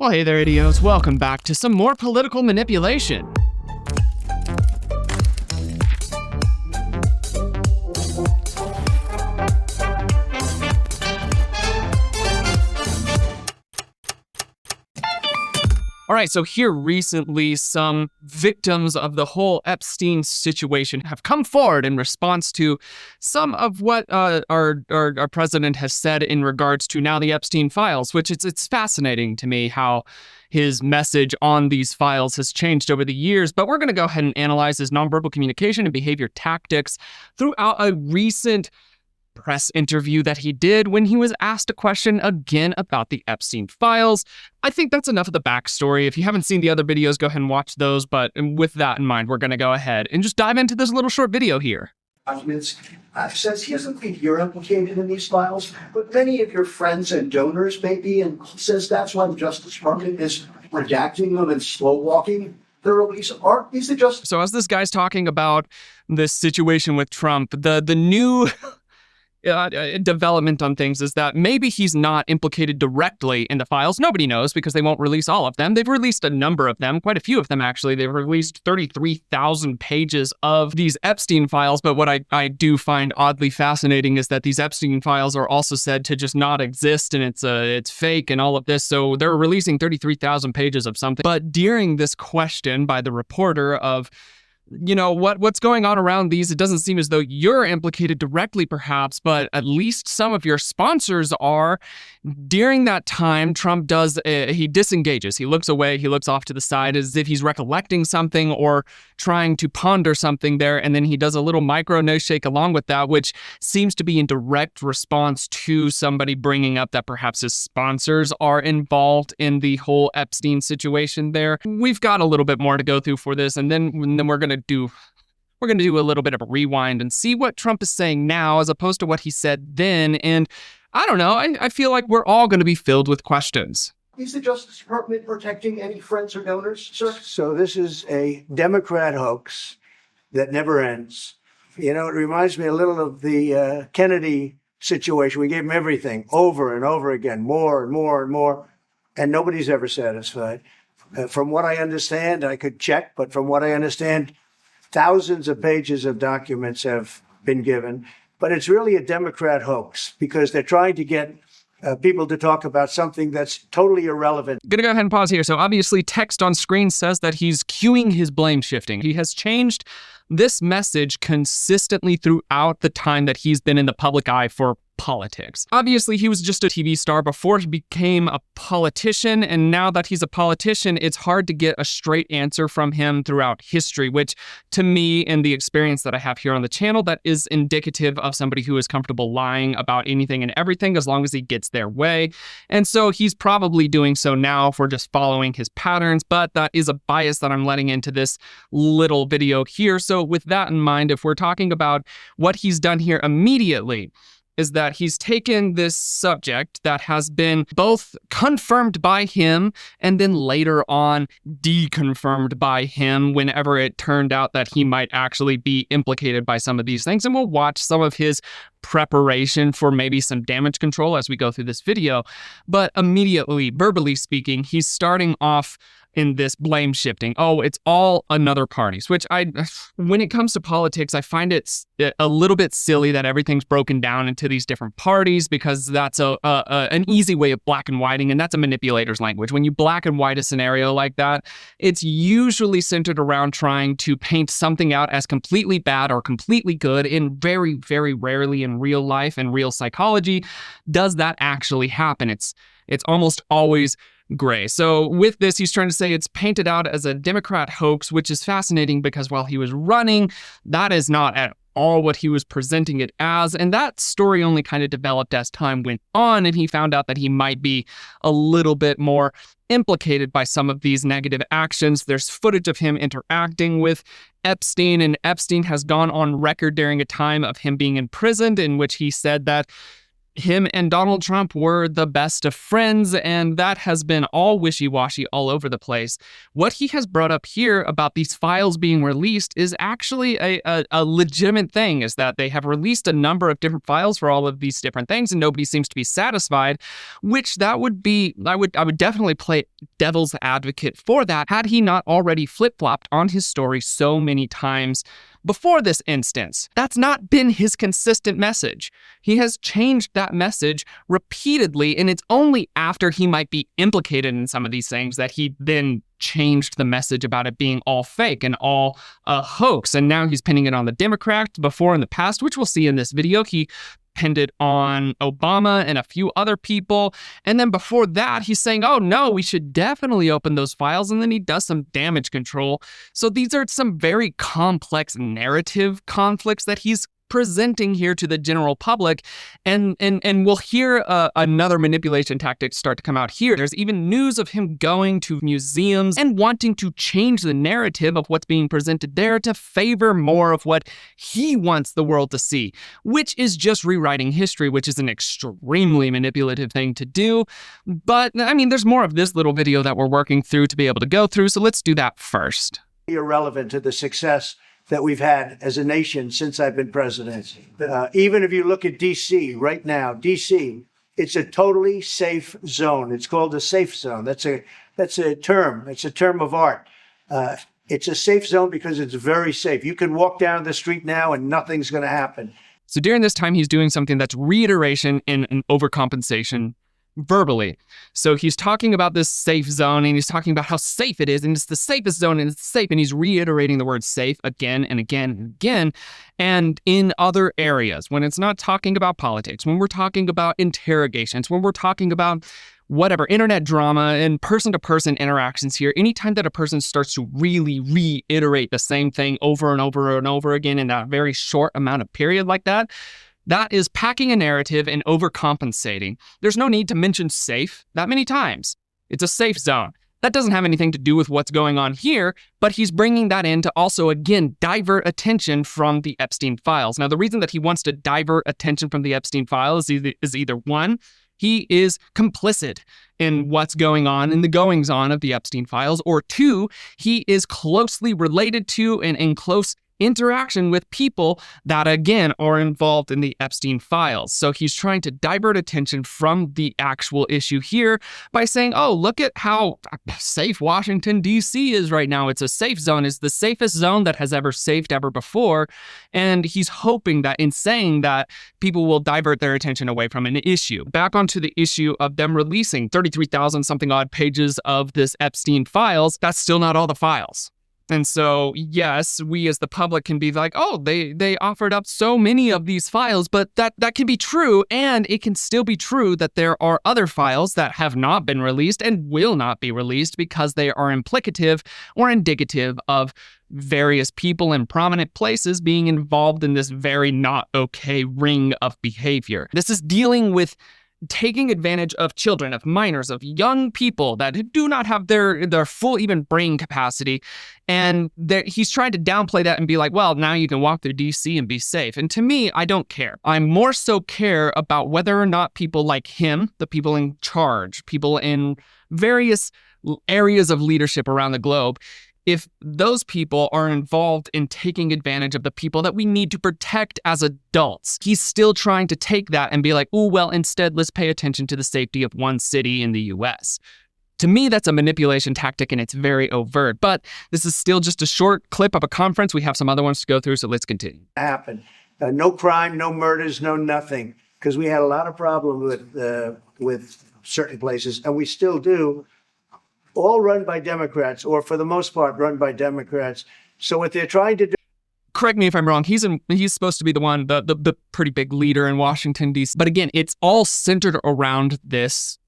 Well, hey there, idiots. Welcome back to some more political manipulation. All right, so here recently, some victims of the whole Epstein situation have come forward in response to some of what our president has said in regards to now the Epstein files, which it's fascinating to me how his message on these files has changed over the years. But we're going to go ahead and analyze his nonverbal communication and behavior tactics throughout a recent press interview that he did when he was asked a question again about the Epstein files. I think that's enough of the backstory. If you haven't seen the other videos, go ahead and watch those. But with that in mind, we're going to go ahead and just dive into this little short video here. Documents says he doesn't think you're implicated in these files, but many of your friends and donors may be, and says that's why the Justice Department is redacting them and slow walking the release. Aren't these the Justice? So as this guy's talking about this situation with Trump, the new development on things is that maybe he's not implicated directly in the files. Nobody knows because they won't release all of them. They've released a number of them, quite a few of them actually. They've released 33,000 pages of these Epstein files. But what I do find oddly fascinating is that these Epstein files are also said to just not exist and it's fake and all of this. So they're releasing 33,000 pages of something. But during this question by the reporter of, you know, what's going on around these, it doesn't seem as though you're implicated directly perhaps, but at least some of your sponsors are. During that time, Trump he disengages. He looks away, he looks off to the side as if he's recollecting something or trying to ponder something there, and then he does a little micro nose shake along with that, which seems to be in direct response to somebody bringing up that perhaps his sponsors are involved in the whole Epstein situation there. We've got a little bit more to go through for this, and then we're going to do a little bit of a rewind and see what Trump is saying now as opposed to what he said then. And I don't know, I feel like we're all going to be filled with questions. Is the Justice Department protecting any friends or donors, sir? So this is a Democrat hoax that never ends. You know, it reminds me a little of the Kennedy situation. We gave him everything over and over again, more and more and more, and nobody's ever satisfied. From what I understand, I could check, but from what I understand, thousands of pages of documents have been given. But it's really a Democrat hoax because they're trying to get people to talk about something that's totally irrelevant. Gonna go ahead and pause here. So obviously text on screen says that he's cueing his blame shifting. He has changed this message consistently throughout the time that he's been in the public eye for politics. Obviously, he was just a TV star before he became a politician, and now that he's a politician, it's hard to get a straight answer from him throughout history, which to me, and the experience that I have here on the channel, that is indicative of somebody who is comfortable lying about anything and everything as long as he gets their way. And so he's probably doing so now if we're just following his patterns, but that is a bias that I'm letting into this little video here. So with that in mind, if we're talking about what he's done here immediately, is that he's taken this subject that has been both confirmed by him and then later on deconfirmed by him whenever it turned out that he might actually be implicated by some of these things. And we'll watch some of his preparation for maybe some damage control as we go through this video. But immediately, verbally speaking, he's starting off in this blame shifting. Oh, it's all another party's, which when it comes to politics, I find it a little bit silly that everything's broken down into these different parties because that's an easy way of black and whiting, and that's a manipulator's language. When you black and white a scenario like that, it's usually centered around trying to paint something out as completely bad or completely good, and very, very rarely in real life and real psychology does that actually happen. It's almost always gray. So with this, he's trying to say it's painted out as a Democrat hoax, which is fascinating because while he was running, that is not at all what he was presenting it as. And that story only kind of developed as time went on, and he found out that he might be a little bit more implicated by some of these negative actions. There's footage of him interacting with Epstein, and Epstein has gone on record during a time of him being imprisoned in which he said that him and Donald Trump were the best of friends, and that has been all wishy-washy all over the place. What he has brought up here about these files being released is actually a legitimate thing, is that they have released a number of different files for all of these different things, and nobody seems to be satisfied, which that would be, I would definitely play devil's advocate for that had he not already flip-flopped on his story so many times before this instance. That's not been his consistent message. He has changed that message repeatedly, and it's only after he might be implicated in some of these things that he then changed the message about it being all fake and all a hoax. And now he's pinning it on the Democrats. Before in the past, which we'll see in this video, he pinned it on Obama and a few other people. And then before that, he's saying, oh no, we should definitely open those files. And then he does some damage control. So these are some very complex narrative conflicts that he's presenting here to the general public, and we'll hear another manipulation tactic start to come out here. There's even news of him going to museums and wanting to change the narrative of what's being presented there to favor more of what he wants the world to see, which is just rewriting history, which is an extremely manipulative thing to do. But I mean, there's more of this little video that we're working through to be able to go through, so let's do that first. Irrelevant to the success that we've had as a nation since I've been president. Even if you look at D.C. right now, D.C., it's a totally safe zone. It's called a safe zone. That's a term. It's a term of art. It's a safe zone because it's very safe. You can walk down the street now and nothing's going to happen. So during this time, he's doing something that's reiteration in an overcompensation verbally. So he's talking about this safe zone, and he's talking about how safe it is, and it's the safest zone, and it's safe, and he's reiterating the word safe again and again and again. And in other areas, when it's not talking about politics, when we're talking about interrogations, when we're talking about whatever, internet drama and person-to-person interactions here, anytime that a person starts to really reiterate the same thing over and over and over again in that very short amount of period like that, that is packing a narrative and overcompensating. There's no need to mention safe that many times. It's a safe zone. That doesn't have anything to do with what's going on here, but he's bringing that in to also, again, divert attention from the Epstein files. Now, the reason that he wants to divert attention from the Epstein files is either one, he is complicit in what's going on in the goings-on of the Epstein files, or two, he is closely related to and in close interaction with people that, again, are involved in the Epstein files. So he's trying to divert attention from the actual issue here by saying, oh, look at how safe Washington, D.C. is right now. It's a safe zone. It's the safest zone that has ever safed ever before. And he's hoping that in saying that, people will divert their attention away from an issue. Back onto the issue of them releasing 33,000 something odd pages of this Epstein files, that's still not all the files. And so, yes, we as the public can be like, oh, they offered up so many of these files, but that can be true. And it can still be true that there are other files that have not been released and will not be released because they are implicative or indicative of various people in prominent places being involved in this very not okay ring of behavior. This is dealing with taking advantage of children, of minors, of young people that do not have their full even brain capacity. And he's trying to downplay that and be like, well, now you can walk through DC and be safe. And to me, I don't care. I more so care about whether or not people like him, the people in charge, people in various areas of leadership around the globe, if those people are involved in taking advantage of the people that we need to protect as adults. He's still trying to take that and be like, oh, well, instead, let's pay attention to the safety of one city in the US. To me, that's a manipulation tactic, and it's very overt. But this is still just a short clip of a conference. We have some other ones to go through, so let's continue. Happen. No crime, no murders, no nothing. Because we had a lot of problems with certain places, and we still do. All run by Democrats, or for the most part, run by Democrats. So what they're trying to do. Correct me if I'm wrong. He's supposed to be the one, the pretty big leader in Washington, D.C. But again, it's all centered around this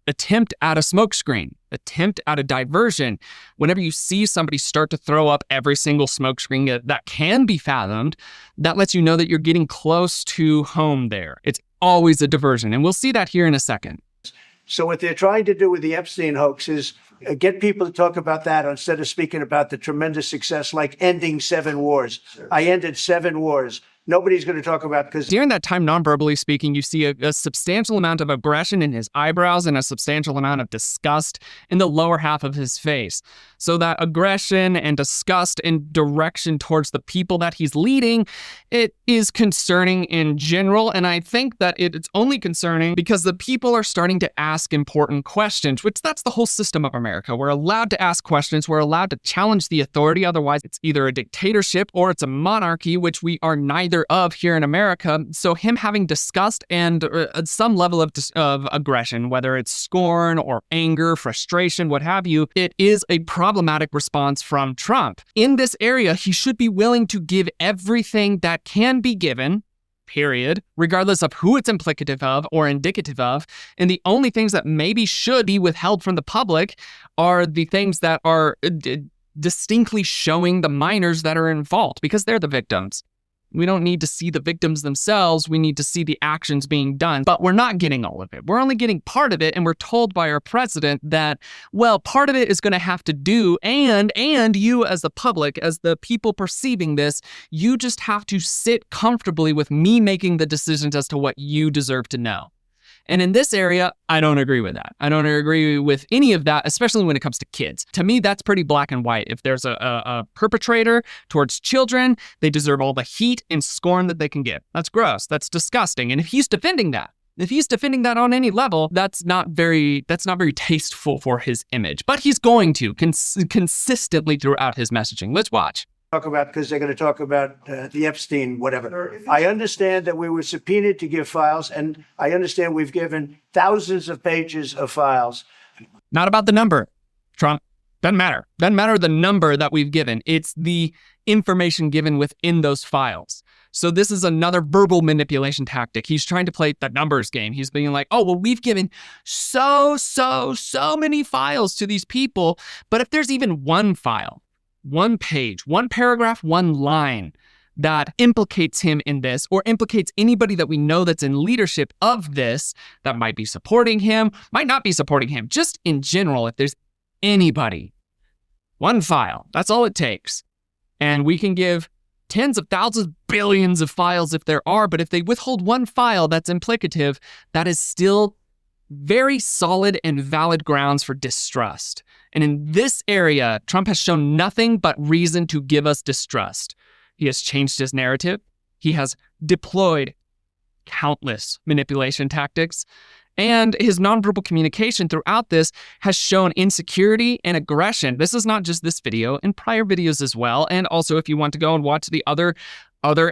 attempt at a smokescreen, attempt at a diversion. Whenever you see somebody start to throw up every single smokescreen that can be fathomed, that lets you know that you're getting close to home there. It's always a diversion, and we'll see that here in a second. So what they're trying to do with the Epstein hoax is get people to talk about that instead of speaking about the tremendous success like ending 7 wars. I ended 7 wars. Nobody's going to talk about because During that time, non-verbally speaking, you see a substantial amount of aggression in his eyebrows and a substantial amount of disgust in the lower half of his face. So that aggression and disgust and direction towards the people that he's leading, it is concerning in general. And I think that it's only concerning because the people are starting to ask important questions, which that's the whole system of America. We're allowed to ask questions. We're allowed to challenge the authority. Otherwise, it's either a dictatorship or it's a monarchy, which we are neither of here in America. So him having disgust and some level of aggression, whether it's scorn or anger, frustration, what have you, it is a problematic response from Trump. In this area, he should be willing to give everything that can be given, period, regardless of who it's implicative of or indicative of. And the only things that maybe should be withheld from the public are the things that are distinctly showing the minors that are involved, because they're the victims. We don't need to see the victims themselves. We need to see the actions being done. But we're not getting all of it. We're only getting part of it. And we're told by our president that, well, part of it is going to have to do, and you as the public, as the people perceiving this, you just have to sit comfortably with me making the decisions as to what you deserve to know. And in this area, I don't agree with that. I don't agree with any of that, especially when it comes to kids. To me, that's pretty black and white. If there's a perpetrator towards children, they deserve all the heat and scorn that they can get. That's gross. That's disgusting. And if he's defending that on any level, that's not very tasteful for his image. But he's going to consistently throughout his messaging. Let's watch. talk about because they're going to talk about the Epstein, whatever. I understand that we were subpoenaed to give files, and I understand we've given thousands of pages of files. Not about the number, Trump. Doesn't matter. Doesn't matter the number that we've given. It's the information given within those files. So this is another verbal manipulation tactic. He's trying to play the numbers game. He's being like, oh, well, we've given so many files to these people. But if there's even one file, one page, one paragraph, one line that implicates him in this, or implicates anybody that we know that's in leadership of this, that might be supporting him, might not be supporting him, just in general, if there's anybody, one file, that's all it takes. And we can give tens of thousands, billions of files if there are, but if they withhold one file that's implicative, that is still very solid and valid grounds for distrust. And in this area, Trump has shown nothing but reason to give us distrust. He has changed his narrative. He has deployed countless manipulation tactics. And his nonverbal communication throughout this has shown insecurity and aggression. This is not just this video, in prior videos as well. And also, if you want to go and watch the other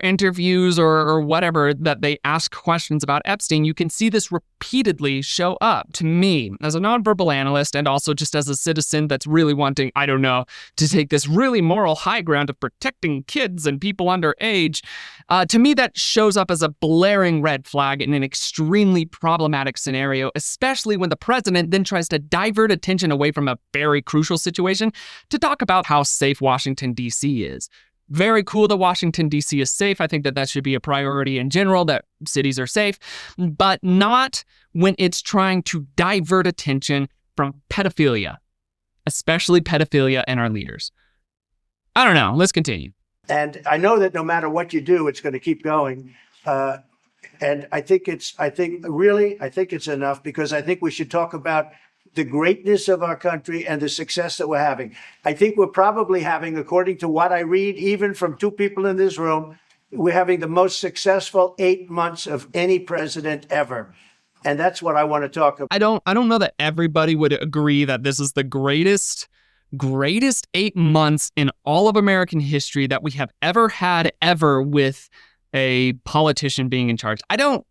interviews or whatever that they ask questions about Epstein, you can see this repeatedly show up. To me, as a nonverbal analyst, and also just as a citizen that's really wanting, I don't know, to take this really moral high ground of protecting kids and people underage, to me that shows up as a blaring red flag in an extremely problematic scenario, especially when the president then tries to divert attention away from a very crucial situation to talk about how safe Washington, D.C. is. Very cool that Washington, D.C. is safe. I think that should be a priority in general, that cities are safe, but not when it's trying to divert attention from pedophilia, especially pedophilia in our leaders. I don't know. Let's continue. And I know that no matter what you do, it's going to keep going. And I think it's enough, because I think we should talk about the greatness of our country and the success that we're having. I think we're probably having, according to what I read, even from two people in this room, we're having the most successful 8 months of any president ever. And that's what I want to talk about. I don't know that everybody would agree that this is the greatest 8 months in all of American history that we have ever had with a politician being in charge. I don't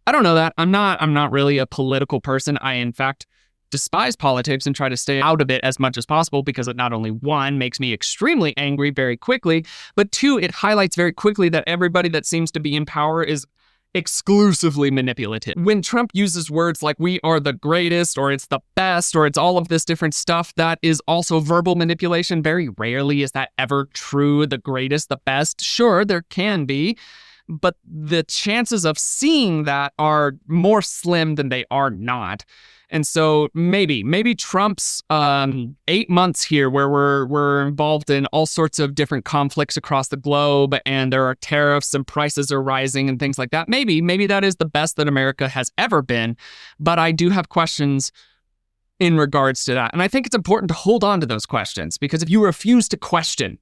know that. I'm not really a political person. I, in fact, despise politics and try to stay out of it as much as possible, because it not only, one, makes me extremely angry very quickly, but two, it highlights very quickly that everybody that seems to be in power is exclusively manipulative. When Trump uses words like we are the greatest, or it's the best, or it's all of this different stuff, that is also verbal manipulation. Very rarely is that ever true, the greatest, the best. Sure, there can be, but the chances of seeing that are more slim than they are not. And so maybe Trump's 8 months here, where we're involved in all sorts of different conflicts across the globe, and there are tariffs and prices are rising and things like that. Maybe that is the best that America has ever been, but I do have questions in regards to that. And I think it's important to hold on to those questions, because if you refuse to question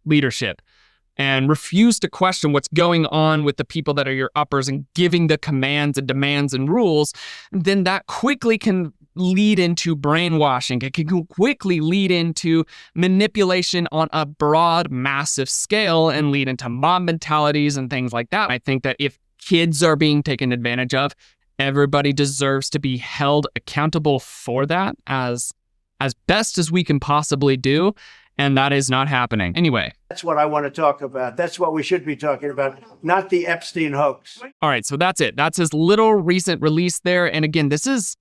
leadership and refuse to question what's going on with the people that are your uppers and giving the commands and demands and rules, then that quickly can lead into brainwashing. It can quickly lead into manipulation on a broad, massive scale and lead into mob mentalities and things like that. I think that if kids are being taken advantage of, everybody deserves to be held accountable for that as best as we can possibly do. And that is not happening. Anyway. That's what I want to talk about. That's what we should be talking about, not the Epstein hoax. All right, so that's it. That's his little recent release there. And again, this is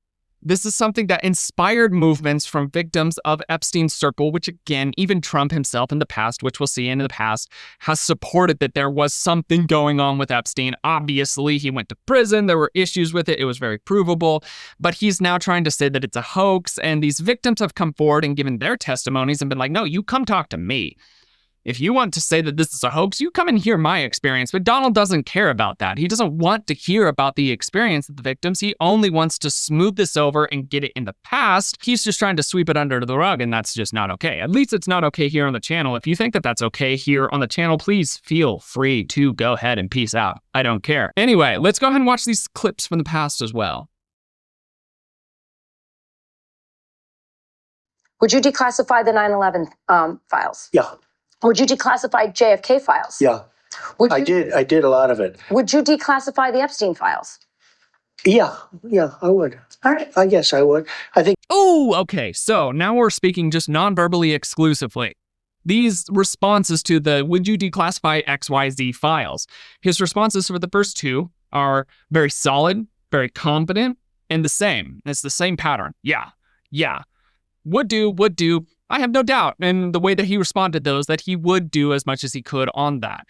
something that inspired movements from victims of Epstein's circle, which again, even Trump himself in the past, which we'll see in the past, has supported that there was something going on with Epstein. Obviously, he went to prison. There were issues with it. It was very provable. But he's now trying to say that it's a hoax. And these victims have come forward and given their testimonies and been like, no, you come talk to me. If you want to say that this is a hoax, you come and hear my experience. But Donald doesn't care about that. He doesn't want to hear about the experience of the victims. He only wants to smooth this over and get it in the past. He's just trying to sweep it under the rug, and that's just not okay. At least it's not okay here on the channel. If you think that that's okay here on the channel, please feel free to go ahead and peace out. I don't care. Anyway, let's go ahead and watch these clips from the past as well. Would you declassify the 9/11 files? Yeah. Would you declassify JFK files? Yeah. I did a lot of it. Would you declassify the Epstein files? Yeah, I would. All right. I guess I would. I think. Oh, okay. So now we're speaking just non-verbally exclusively. These responses to the would you declassify XYZ files? His responses for the first two are very solid, very confident, and the same. It's the same pattern. Yeah. Would do. I have no doubt in the way that he responded those that he would do as much as he could on that.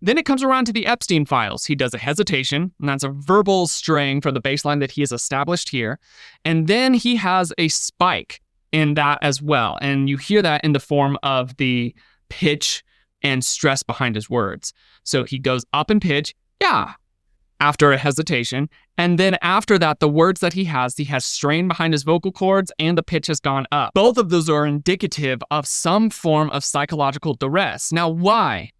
Then it comes around to the Epstein files. He does a hesitation, and that's a verbal straying from the baseline that he has established here. And then he has a spike in that as well. And you hear that in the form of the pitch and stress behind his words. So he goes up in pitch, yeah, after a hesitation. And then after that, the words that he has strain behind his vocal cords and the pitch has gone up. Both of those are indicative of some form of psychological duress. Now, why?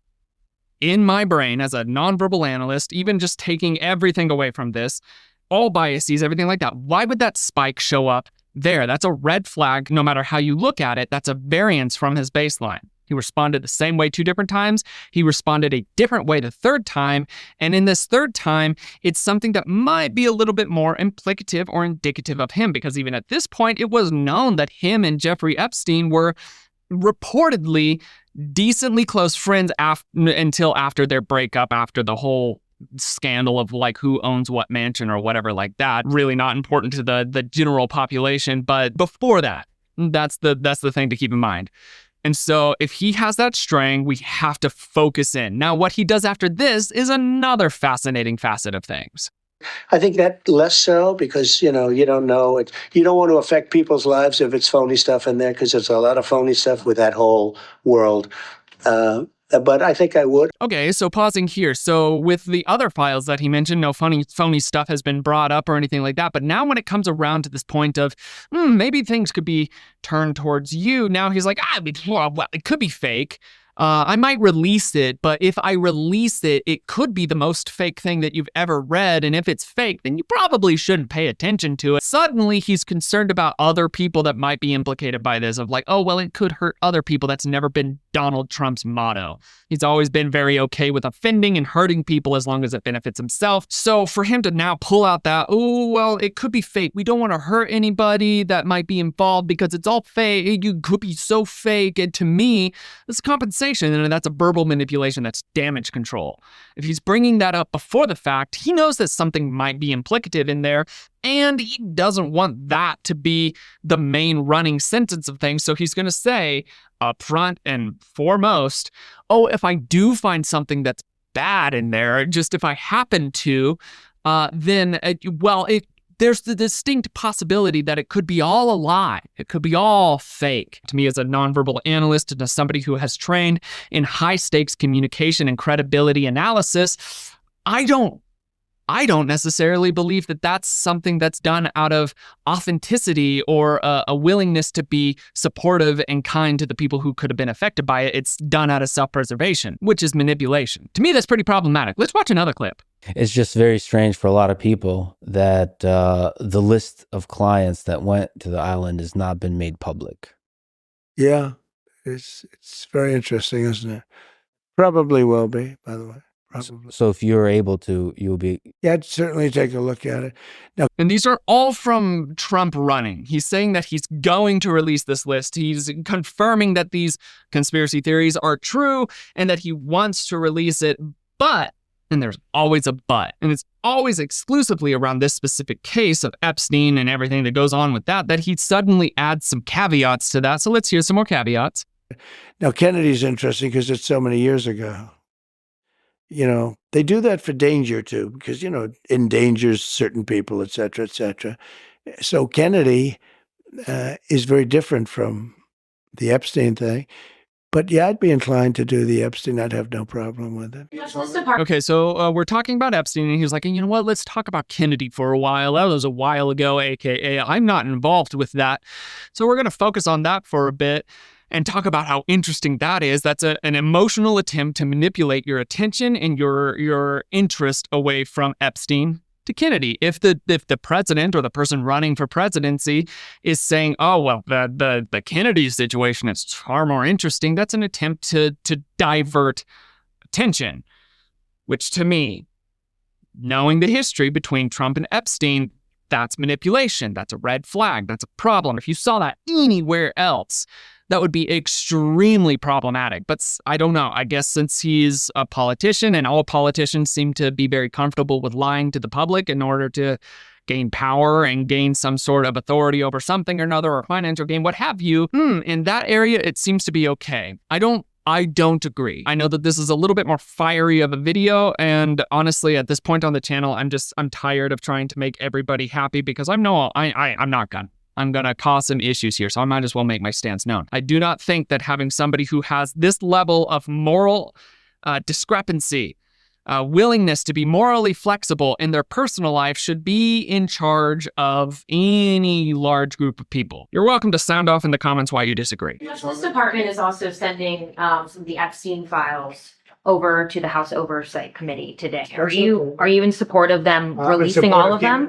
In my brain, as a nonverbal analyst, even just taking everything away from this, all biases, everything like that, why would that spike show up there? That's a red flag no matter how you look at it. That's a variance from his baseline. He responded the same way 2 different times. He responded a different way the third time. And in this third time, it's something that might be a little bit more implicative or indicative of him, because even at this point, it was known that him and Jeffrey Epstein were reportedly decently close friends until after their breakup, after the whole scandal of like who owns what mansion or whatever like that. Really not important to the general population. But before that, that's the thing to keep in mind. And so if he has that straying, we have to focus in. Now, what he does after this is another fascinating facet of things. I think that less so because, you don't know it. You don't want to affect people's lives if it's phony stuff in there, because there's a lot of phony stuff with that whole world. But I think I would. Okay, so pausing here. So with the other files that he mentioned, no phony stuff has been brought up or anything like that. But now when it comes around to this point of maybe things could be turned towards you, now he's like, well, it could be fake. I might release it, but if I release it, it could be the most fake thing that you've ever read. And if it's fake, then you probably shouldn't pay attention to it. Suddenly, he's concerned about other people that might be implicated by this, of like, oh, well, it could hurt other people. That's never been Donald Trump's motto. He's always been very okay with offending and hurting people as long as it benefits himself. So for him to now pull out that, oh, well, it could be fake. We don't want to hurt anybody that might be involved because it's all fake. You could be so fake. And to me, this is compensation. And that's a verbal manipulation. That's damage control. If he's bringing that up before the fact, he knows that something might be implicative in there, and he doesn't want that to be the main running sentence of things. So he's going to say up front and foremost, oh, if I do find something that's bad in there. Just if I happen to, then, there's the distinct possibility that it could be all a lie. It could be all fake. To me, as a nonverbal analyst and as somebody who has trained in high-stakes communication and credibility analysis, I don't necessarily believe that that's something that's done out of authenticity or a willingness to be supportive and kind to the people who could have been affected by it. It's done out of self-preservation, which is manipulation. To me, that's pretty problematic. Let's watch another clip. It's just very strange for a lot of people that the list of clients that went to the island has not been made public. Yeah, it's very interesting, isn't it? Probably will be, by the way. Probably. So if you're able to, you'll be... Yeah, I'd certainly take a look at it. Now, and these are all from Trump running. He's saying that he's going to release this list. He's confirming that these conspiracy theories are true and that he wants to release it, but, and there's always a but, and it's always exclusively around this specific case of Epstein and everything that goes on with that he suddenly adds some caveats to that. So let's hear some more caveats. Now, Kennedy's interesting because it's so many years ago. You know, they do that for danger too, because, you know, it endangers certain people, et cetera, et cetera. So Kennedy is very different from the Epstein thing. But yeah, I'd be inclined to do the Epstein. I'd have no problem with it. Okay, so we're talking about Epstein, and he was like, you know what, let's talk about Kennedy for a while. That was a while ago, AKA I'm not involved with that. So we're going to focus on that for a bit and talk about how interesting that is. That's an emotional attempt to manipulate your attention and your interest away from Epstein to Kennedy. If the president or the person running for presidency is saying, oh, well, the Kennedy situation is far more interesting, that's an attempt to divert attention, which to me, knowing the history between Trump and Epstein, that's manipulation. That's a red flag. That's a problem. If you saw that anywhere else, that would be extremely problematic. But I don't know. I guess since he's a politician and all politicians seem to be very comfortable with lying to the public in order to gain power and gain some sort of authority over something or another or financial gain, what have you, in that area, it seems to be okay. I don't agree. I know that this is a little bit more fiery of a video, and honestly, at this point on the channel, I'm tired of trying to make everybody happy because I'm gonna cause some issues here, so I might as well make my stance known. I do not think that having somebody who has this level of moral discrepancy, willingness to be morally flexible in their personal life should be in charge of any large group of people. You're welcome to sound off in the comments why you disagree. The Justice Department is also sending some of the Epstein files over to the House Oversight Committee today. Are you in support of them releasing all of them?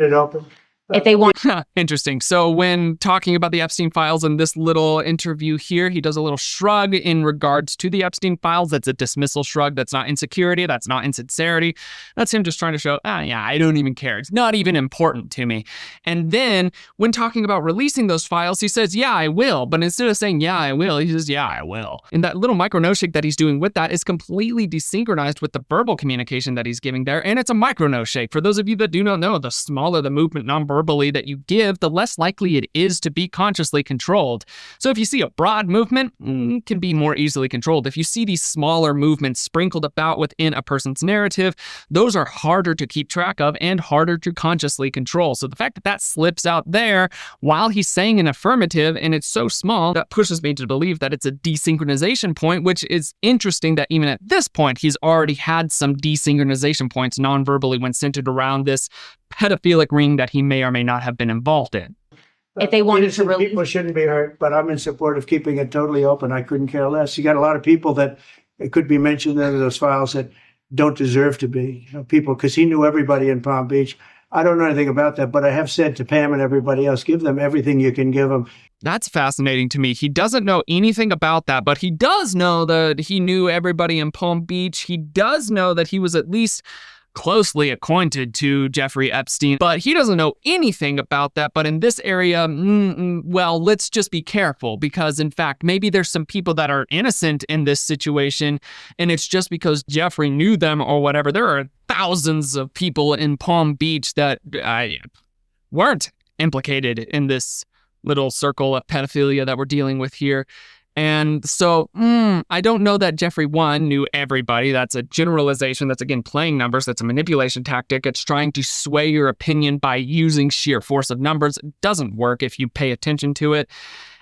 If they want. Interesting. So when talking about the Epstein files in this little interview here, he does a little shrug in regards to the Epstein files. That's a dismissal shrug. That's not insecurity. That's not insincerity. That's him just trying to show, yeah, I don't even care. It's not even important to me. And then when talking about releasing those files, he says, yeah, I will. But instead of saying, yeah, I will, he says, yeah, I will. And that little micro nose shake that he's doing with that is completely desynchronized with the verbal communication that he's giving there. And it's a micro nose shake. For those of you that do not know, the smaller the movement nonverbally that you give, the less likely it is to be consciously controlled. So if you see a broad movement, it can be more easily controlled. If you see these smaller movements sprinkled about within a person's narrative, those are harder to keep track of and harder to consciously control. So the fact that that slips out there while he's saying an affirmative and it's so small, that pushes me to believe that it's a desynchronization point, which is interesting that even at this point, he's already had some desynchronization points non-verbally when centered around this pedophilic ring that he may or may not have been involved in. If they wanted to release, people shouldn't be hurt, but I'm in support of keeping it totally open. I couldn't care less. You got a lot of people that it could be mentioned in those files that don't deserve to be, people, because he knew everybody in Palm Beach. I don't know anything about that, but I have said to Pam and everybody else, give them everything you can give them. That's fascinating to me. He doesn't know anything about that, but he does know that he knew everybody in Palm Beach. He does know that he was at least closely acquainted to Jeffrey Epstein, but he doesn't know anything about that. But in this area, well, let's just be careful because, in fact, maybe there's some people that are innocent in this situation, and it's just because Jeffrey knew them or whatever. There are thousands of people in Palm Beach that weren't implicated in this little circle of pedophilia that we're dealing with here. And so I don't know that Jeffrey 1 knew everybody. That's a generalization. That's, again, playing numbers. That's a manipulation tactic. It's trying to sway your opinion by using sheer force of numbers. It doesn't work if you pay attention to it.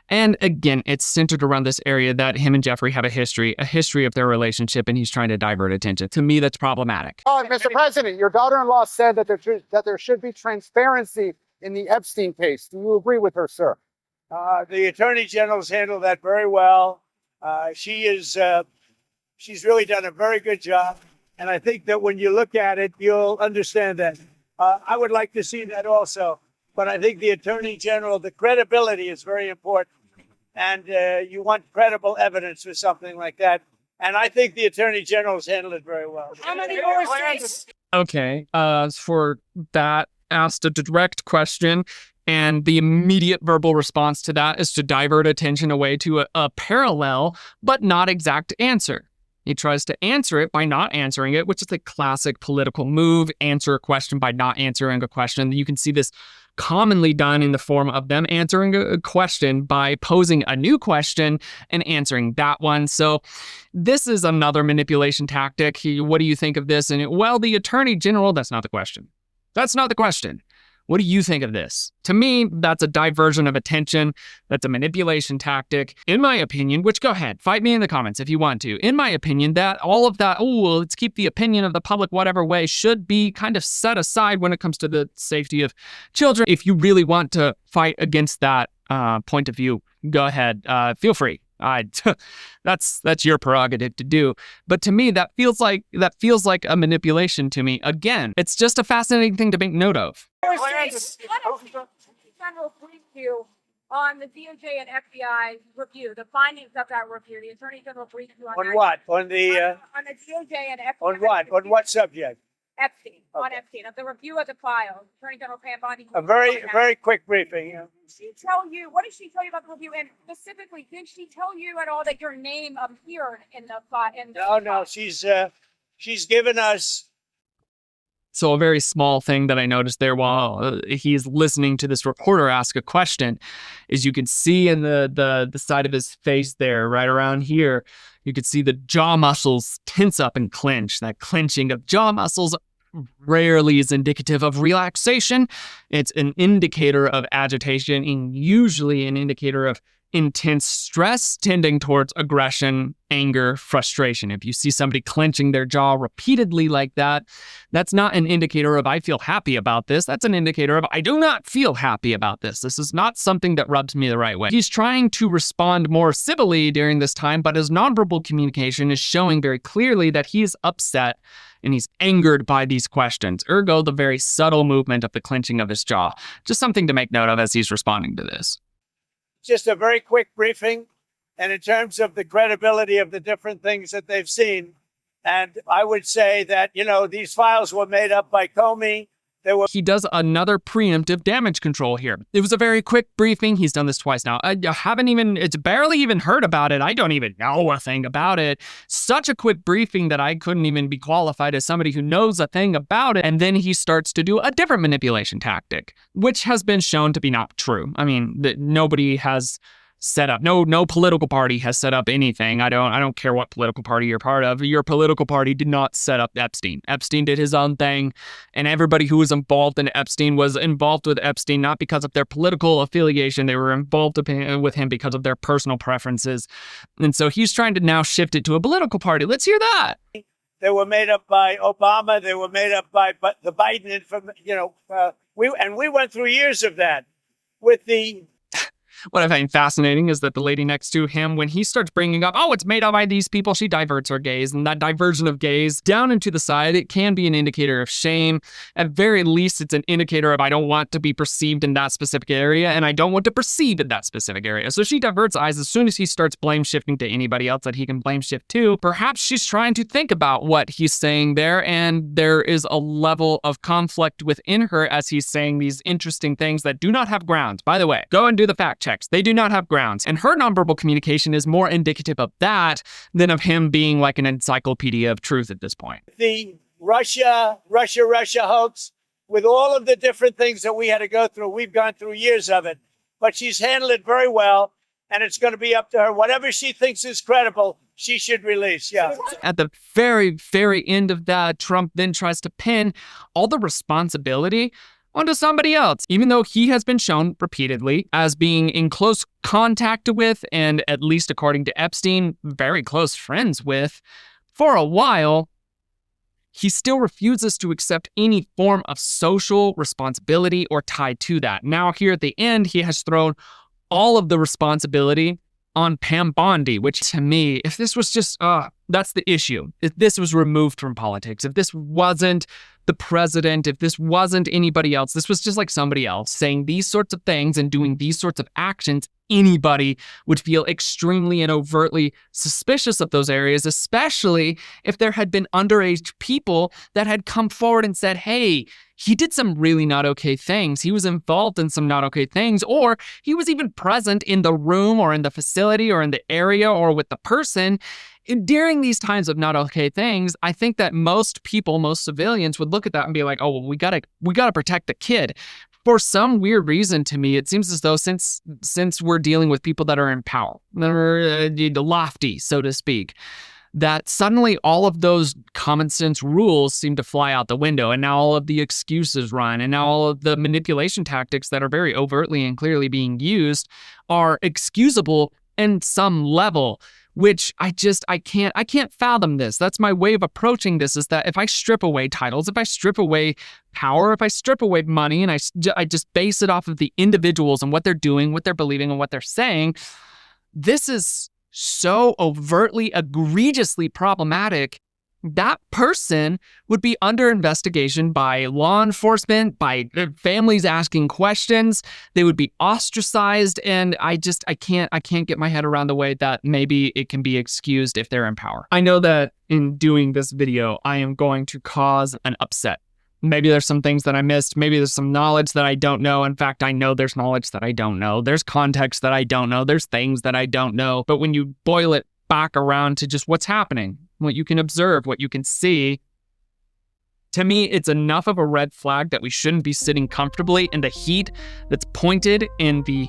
And again, it's centered around this area that him and Jeffrey have a history of their relationship, and he's trying to divert attention. To me, that's problematic. Mr. President, your daughter-in-law said that there should be transparency in the Epstein case. Do you agree with her, sir? The Attorney General's handled that very well. She's really done a very good job. And I think that when you look at it, you'll understand that. I would like to see that also. But I think the Attorney General, the credibility is very important. And you want credible evidence for something like that. And I think the Attorney General's handled it very well. How many more states? Okay, for that, asked a direct question. And the immediate verbal response to that is to divert attention away to a parallel but not exact answer. He tries to answer it by not answering it, which is a classic political move. Answer a question by not answering a question. You can see this commonly done in the form of them answering a question by posing a new question and answering that one. So this is another manipulation tactic. What do you think of this? And well, the Attorney General, that's not the question. That's not the question. What do you think of this? To me, that's a diversion of attention. That's a manipulation tactic. In my opinion, which go ahead, fight me in the comments if you want to. In my opinion, that all of that, let's keep the opinion of the public whatever way, should be kind of set aside when it comes to the safety of children. If you really want to fight against that point of view, go ahead. Feel free. That's your prerogative to do. But to me, that feels like a manipulation to me. Again, it's just a fascinating thing to make note of. What if General briefed you on the DOJ and FBI review, the findings of that review? The Attorney General briefed you on On that. what? On the DOJ and FBI. on what? On what subject? Epstein. On Okay. Epstein, of the review of the files. Attorney General Pam Bondi. A very quick briefing. Yeah. What did she tell you about the review? And specifically, did she tell you at all that your name appeared in the file? No. She's given us. So a very small thing that I noticed there while he's listening to this reporter ask a question is you can see in the side of his face there, right around here, you could see the jaw muscles tense up and clench. That clenching of jaw muscles rarely is indicative of relaxation. It's an indicator of agitation and usually an indicator of intense stress tending towards aggression, anger, frustration. If you see somebody clenching their jaw repeatedly like that, that's not an indicator of I feel happy about this. That's an indicator of I do not feel happy about this. This is not something that rubs me the right way. He's trying to respond more civilly during this time, but his nonverbal communication is showing very clearly that he is upset and he's angered by these questions. Ergo, the very subtle movement of the clenching of his jaw. Just something to make note of as he's responding to this. Just a very quick briefing, and in terms of the credibility of the different things that they've seen, and I would say that, these files were made up by Comey. He does another preemptive damage control here. It was a very quick briefing. He's done this twice now. It's barely even heard about it. I don't even know a thing about it. Such a quick briefing that I couldn't even be qualified as somebody who knows a thing about it. And then he starts to do a different manipulation tactic, which has been shown to be not true. I mean, nobody has set up. No political party has set up anything. I don't care what political party you're part of. Your political party did not set up Epstein. Epstein did his own thing, and everybody who was involved in Epstein was involved with Epstein not because of their political affiliation. They were involved with him because of their personal preferences. And so he's trying to now shift it to a political party. Let's hear that. They were made up by Obama. They were made up by the Biden. We went through years of that with the. What I find fascinating is that the lady next to him, when he starts bringing up, it's made up by these people, she diverts her gaze. And that diversion of gaze down and to the side, it can be an indicator of shame. At very least, it's an indicator of I don't want to be perceived in that specific area, and I don't want to perceive in that specific area. So she diverts eyes as soon as he starts blame shifting to anybody else that he can blame shift to. Perhaps she's trying to think about what he's saying there, and there is a level of conflict within her as he's saying these interesting things that do not have grounds. By the way, go and do the fact check. They do not have grounds. And her nonverbal communication is more indicative of that than of him being like an encyclopedia of truth at this point. The Russia hoax, with all of the different things that we had to go through, we've gone through years of it, but she's handled it very well. and it's going to be up to her. Whatever she thinks is credible, she should release. Yeah. At the very, very end of that, Trump then tries to pin all the responsibility onto somebody else, even though he has been shown repeatedly as being in close contact with, and at least according to Epstein, very close friends with, for a while. He still refuses to accept any form of social responsibility or tied to that. Now, here at the end, he has thrown all of the responsibility on Pam Bondi, which to me, if this was just, that's the issue. If this was removed from politics, if this wasn't the president, if this wasn't anybody else, this was just like somebody else saying these sorts of things and doing these sorts of actions, anybody would feel extremely and overtly suspicious of those areas, especially if there had been underage people that had come forward and said, hey, he did some really not okay things. He was involved in some not okay things, or he was even present in the room or in the facility or in the area or with the person during these times of not okay things. I think that most people, most civilians would look at that and be like, oh, well, we gotta protect the kid. For some weird reason, to me, it seems as though since we're dealing with people that are in power, that are lofty, so to speak, that suddenly all of those common sense rules seem to fly out the window, and now all of the excuses run, and now all of the manipulation tactics that are very overtly and clearly being used are excusable in some level, which I can't fathom this. That's my way of approaching this, is that if I strip away titles, if I strip away power, if I strip away money, and I just base it off of the individuals and what they're doing, what they're believing, and what they're saying, this is so overtly, egregiously problematic. That person would be under investigation by law enforcement, by their families asking questions. They would be ostracized, and I can't get my head around the way that maybe it can be excused if they're in power. I know that in doing this video, I am going to cause an upset. Maybe there's some things that I missed. Maybe there's some knowledge that I don't know. In fact, I know there's knowledge that I don't know. There's context that I don't know. There's things that I don't know. But when you boil it back around to just what's happening, what you can observe, what you can see, to me, it's enough of a red flag that we shouldn't be sitting comfortably in the heat that's pointed in the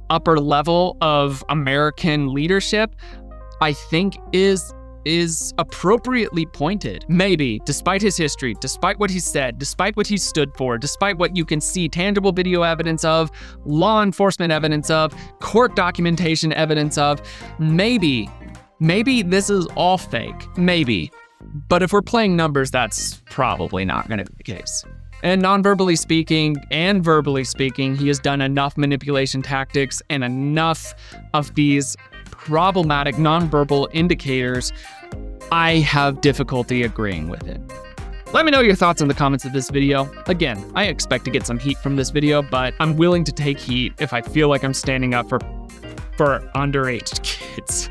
upper level of American leadership, I think is appropriately pointed. Maybe, despite his history, despite what he said, despite what he stood for, despite what you can see tangible video evidence of, law enforcement evidence of, court documentation evidence of, maybe this is all fake, maybe. But if we're playing numbers, that's probably not going to be the case. And non-verbally speaking and verbally speaking, he has done enough manipulation tactics and enough of these problematic non-verbal indicators. I have difficulty agreeing with it. Let me know your thoughts in the comments of this video. Again, I expect to get some heat from this video, but I'm willing to take heat if I feel like I'm standing up for underage kids.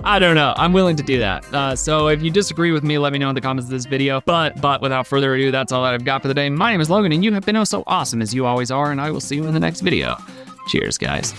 I don't know. I'm willing to do that. So if you disagree with me, let me know in the comments of this video. But without further ado, that's all that I've got for the day. My name is Logan, and you have been oh so awesome as you always are, and I will see you in the next video. Cheers, guys.